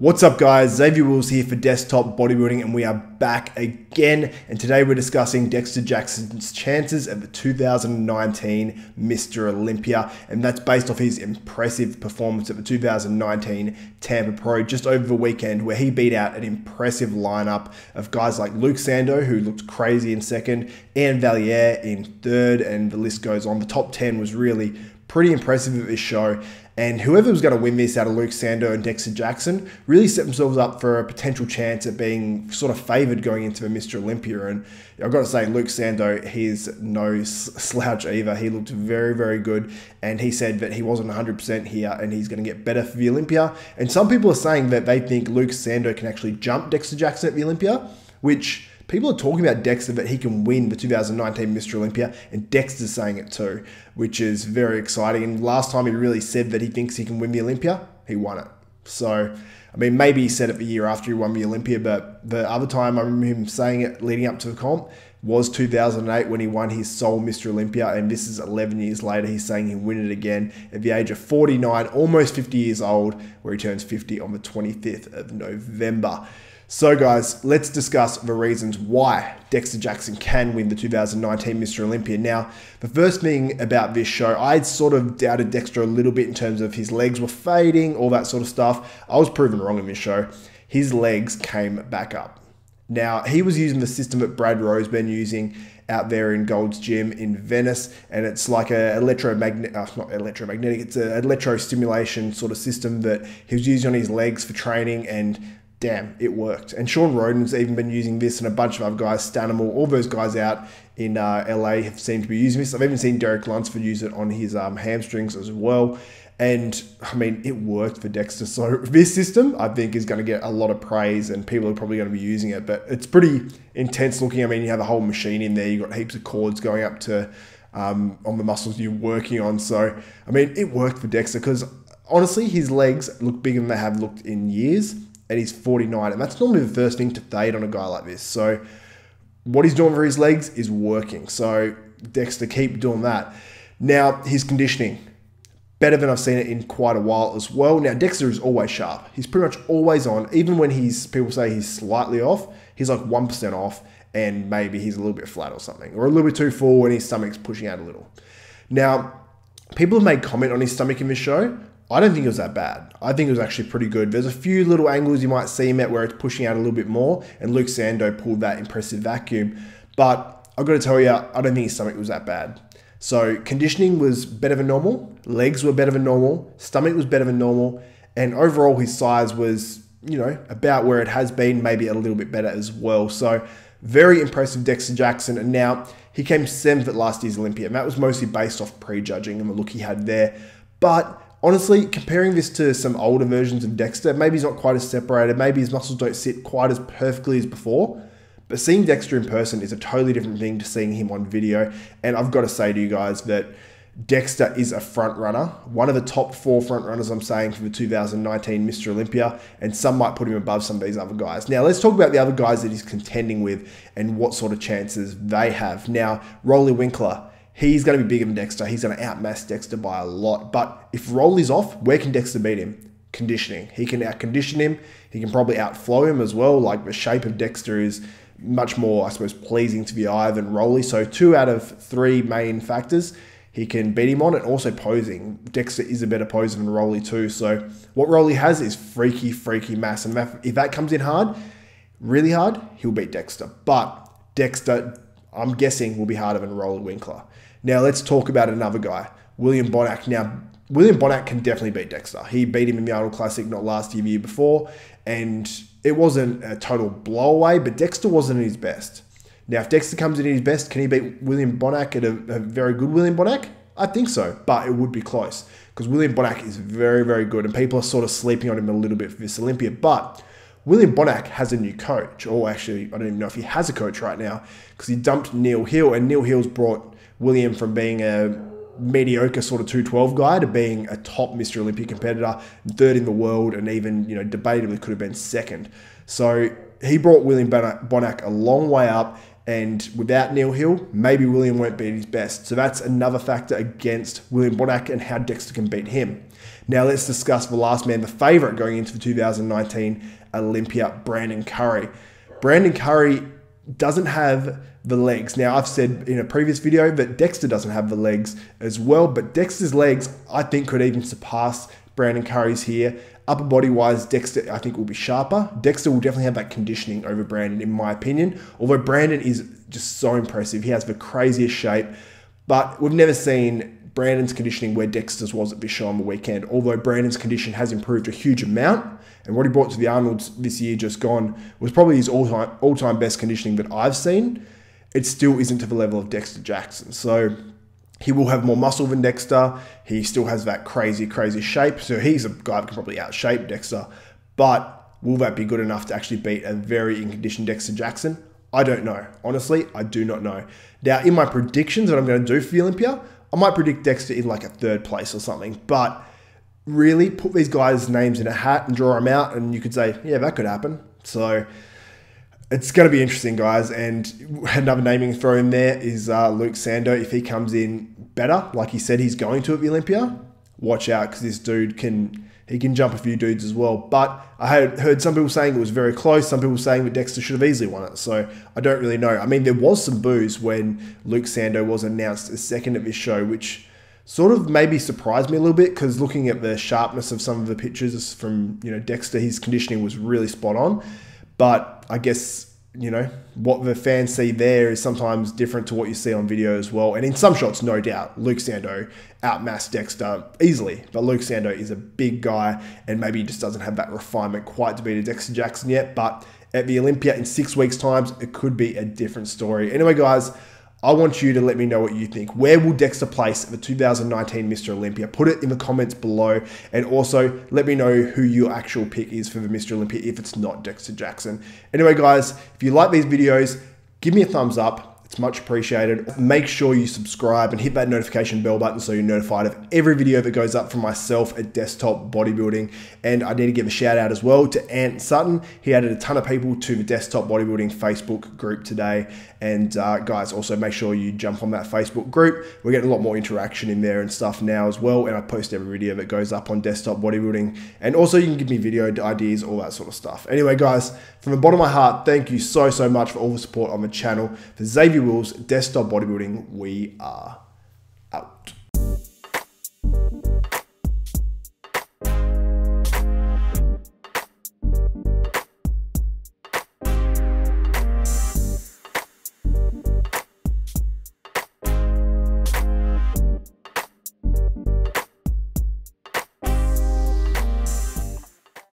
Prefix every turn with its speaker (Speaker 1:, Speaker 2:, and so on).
Speaker 1: What's up guys, Xavier Wills here for Desktop Bodybuilding and we are back again, and today we're discussing Dexter Jackson's chances at the 2019 Mr Olympia, and that's based off his impressive performance at the 2019 Tampa Pro just over the weekend, where he beat out an impressive lineup of guys like Luke Sando, who looked crazy in second, Ian Valier in third, and the list goes on. The top 10 was really pretty impressive at this show. And whoever was going to win this out of Luke Sando and Dexter Jackson really set themselves up for a potential chance at being sort of favoured going into the Mr Olympia. And I've got to say, Luke Sando, he's no slouch either. He looked very, very good. And he said that he wasn't 100% here and he's going to get better for the Olympia. And some people are saying that they think Luke Sando can actually jump Dexter Jackson at the Olympia, which people are talking about Dexter, that he can win the 2019 Mr Olympia, and Dexter's saying it too, which is very exciting. And last time he really said that he thinks he can win the Olympia, he won it. So, I mean, maybe he said it the year after he won the Olympia, but the other time I remember him saying it leading up to the comp was 2008 when he won his sole Mr Olympia, and this is 11 years later. He's saying he'll win it again at the age of 49, almost 50 years old, where he turns 50 on the 25th of November. So guys, let's discuss the reasons why Dexter Jackson can win the 2019 Mr Olympia. Now, the first thing about this show, I sort of doubted Dexter a little bit in terms of his legs were fading, all that sort of stuff. I was proven wrong in this show. His legs came back up. Now, he was using the system that Brad Rowe's been using out there in Gold's Gym in Venice, and it's like a not electromagnetic, it's an electro-stimulation sort of system that he was using on his legs for training, and damn, it worked. And Sean Roden's even been using this, and a bunch of other guys, Stanimal, all those guys out in LA have seemed to be using this. I've even seen Derek Lunsford use it on his hamstrings as well. And I mean, it worked for Dexter. So this system, I think, is going to get a lot of praise, and people are probably going to be using it. But it's pretty intense looking. I mean, you have a whole machine in there. You've got heaps of cords going up to on the muscles you're working on. So, I mean, it worked for Dexter because honestly, his legs look bigger than they have looked in years. And he's 49, and that's normally the first thing to fade on a guy like this. So what he's doing for his legs is working. So Dexter, keep doing that. Now, his conditioning, better than I've seen it in quite a while as well. Now, Dexter is always sharp. He's pretty much always on. Even when people say he's slightly off, he's like 1% off, and maybe he's a little bit flat or something, or a little bit too full when his stomach's pushing out a little. Now, people have made comment on his stomach in this show. I don't think it was that bad. I think it was actually pretty good. There's a few little angles you might see him at where it's pushing out a little bit more, and Luke Sando pulled that impressive vacuum. But I've got to tell you, I don't think his stomach was that bad. So conditioning was better than normal, legs were better than normal, stomach was better than normal, and overall his size was, you know, about where it has been, maybe a little bit better as well. So very impressive Dexter Jackson, and now he came 7th at last year's Olympia, and that was mostly based off prejudging and the look he had there. But honestly, comparing this to some older versions of Dexter, maybe he's not quite as separated, maybe his muscles don't sit quite as perfectly as before, but seeing Dexter in person is a totally different thing to seeing him on video. And I've got to say to you guys that Dexter is a front runner, one of the top 4 front runners, I'm saying, for the 2019 Mr Olympia, and some might put him above some of these other guys. Now, let's talk about the other guys that he's contending with and what sort of chances they have. Now, Rolly Winkler, he's going to be bigger than Dexter. He's going to outmass Dexter by a lot. But if Rolly's off, where can Dexter beat him? Conditioning. He can out-condition him. He can probably outflow him as well. Like, the shape of Dexter is much more, I suppose, pleasing to the eye than Rolly. So 2 out of 3 main factors he can beat him on, and also posing. Dexter is a better poser than Rolly too. So what Rolly has is freaky, freaky mass. And if that comes in hard, really hard, he'll beat Dexter. But Dexter, I'm guessing, will be harder than Rolly Winkler. Now, let's talk about another guy, William Bonac. Now, William Bonac can definitely beat Dexter. He beat him in the Arnold Classic, not last year, the year before, and it wasn't a total blowaway, but Dexter wasn't at his best. Now, if Dexter comes in at his best, can he beat William Bonac at a very good William Bonac? I think so, but it would be close, because William Bonac is very, very good, and people are sort of sleeping on him a little bit for this Olympia. But William Bonac has a new coach, or actually, I don't even know if he has a coach right now, because he dumped Neil Hill, and Neil Hill's brought William from being a mediocre sort of 212 guy to being a top Mr Olympia competitor, 3rd in the world, and even, you know, debatably could have been 2nd. So he brought William Bonac a long way up, And without Neil Hill, maybe William won't be at his best. So that's another factor against William Bonac and how Dexter can beat him. Now let's discuss the last man, the favourite going into the 2019 Olympia, Brandon Curry. Brandon Curry doesn't have the legs. Now, I've said in a previous video that Dexter doesn't have the legs as well, but Dexter's legs, I think, could even surpass Brandon Curry's here. Upper body wise, Dexter, I think, will be sharper. Dexter will definitely have that conditioning over Brandon, in my opinion. Although Brandon is just so impressive. He has the craziest shape, but we've never seen Brandon's conditioning where Dexter's was at this show on the weekend. Although Brandon's condition has improved a huge amount, and what he brought to the Arnolds this year just gone was probably his all-time best conditioning that I've seen. It still isn't to the level of Dexter Jackson. So he will have more muscle than Dexter. He still has that crazy shape. So he's a guy that can probably outshape Dexter. But will that be good enough to actually beat a very in-condition Dexter Jackson? I don't know. Honestly, I do not know. Now, in my predictions that I'm going to do for the Olympia, I might predict Dexter in like a 3rd place or something. But really put these guys' names in a hat and draw them out, and you could say, yeah, that could happen. So it's going to be interesting, guys. And another naming throw in there is Luke Sando. If he comes in better, like he said he's going to at the Olympia, watch out, because this dude can jump a few dudes as well. But I heard some people saying it was very close. Some people saying that Dexter should have easily won it. So I don't really know. I mean, there was some boos when Luke Sando was announced as second at this show, which sort of maybe surprised me a little bit, because looking at the sharpness of some of the pictures from, Dexter, his conditioning was really spot on. But I guess, what the fans see there is sometimes different to what you see on video as well. And in some shots, no doubt, Luke Sando outmassed Dexter easily. But Luke Sando is a big guy, and maybe he just doesn't have that refinement quite to beat a Dexter Jackson yet. But at the Olympia in 6 weeks' time, it could be a different story. Anyway, guys, I want you to let me know what you think. Where will Dexter place at the 2019 Mr. Olympia? Put it in the comments below. And also, let me know who your actual pick is for the Mr. Olympia if it's not Dexter Jackson. Anyway, guys, if you like these videos, give me a thumbs up. It's much appreciated. Make sure you subscribe and hit that notification bell button so you're notified of every video that goes up from myself at Desktop Bodybuilding. And I need to give a shout out as well to Ant Sutton. He added a ton of people to the Desktop Bodybuilding Facebook group today. And guys, also make sure you jump on that Facebook group. We're getting a lot more interaction in there and stuff now as well. And I post every video that goes up on Desktop Bodybuilding. And also you can give me video ideas, all that sort of stuff. Anyway, guys, from the bottom of my heart, thank you so much for all the support on the channel. For Xavier Wills, Desktop Bodybuilding, we are out.